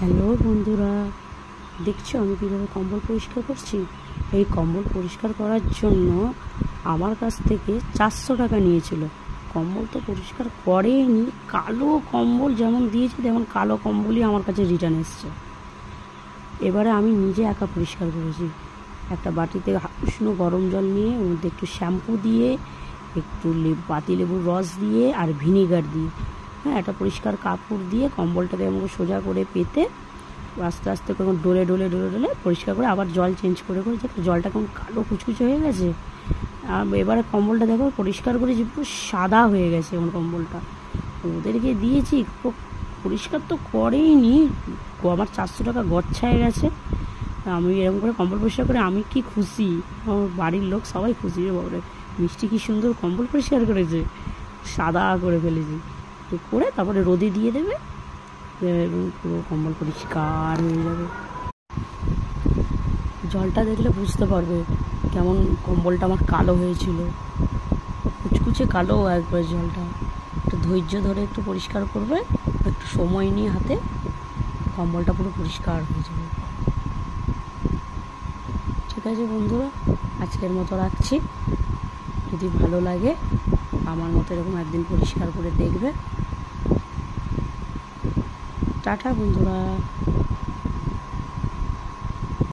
Hello বন্ধুরা, দেখছো আমি কীভাবে কম্বল পরিষ্কার করছি। এই কম্বল পরিষ্কার করার জন্য আমার কাছ থেকে 400 টাকা নিয়েছিল। কম্বল তো পরিষ্কার করেনি, কালো কম্বল যেমন দিয়েছে তেমন কালো কম্বলই আমার কাছে রিটার্ন এসছে। এবারে আমি নিজে একা পরিষ্কার করেছি। একটা বাটিতে উষ্ণ গরম জল নিয়ে ওর মধ্যে একটু শ্যাম্পু দিয়ে, একটু পাতিলেবুর রস দিয়ে আর ভিনিগার দিয়ে, একটা পরিষ্কার কাপড় দিয়ে কম্বলটাকে আমাকে সোজা করে পেতে আস্তে আস্তে করে ডলে ডলে ডলে ডলে পরিষ্কার করে আবার জল চেঞ্জ করে করে যাতে জলটা কেমন কালো কুচকুচে হয়ে গেছে। এবারে কম্বলটা দেখো পরিষ্কার করে যে পুরো সাদা হয়ে গেছে আমার কম্বলটা। ওদেরকে দিয়েছি, পরিষ্কার তো করেইনি, আমার 400 টাকা গচ্ছায় গেছে। আমি এরকম করে কম্বল পরিষ্কার করে আমি কি খুশি, আমার বাড়ির লোক সবাই খুশি। বাবরে মিষ্টি কি সুন্দর কম্বল পরিষ্কার করেছে, সাদা করে ফেলেছি। তো করে তারপরে রোদে দিয়ে দেবে, পুরো কম্বল পরিষ্কার হয়ে যাবে। জলটা দেখলে বুঝতে পারবে কেমন কম্বলটা আমার কালো হয়েছিল, কুচকুচে কালো একবার। জলটা একটু ধৈর্য ধরে একটু পরিষ্কার করবে, একটু সময় নিয়ে হাতে, কম্বলটা পুরো পরিষ্কার হয়ে যাবে। ঠিক আছে বন্ধুরা, আজকের মতো রাখছি। যদি ভালো লাগে আমার মতো এরকম একদিন পরিষ্কার করে দেখবে। টাটা বন্ধুরা।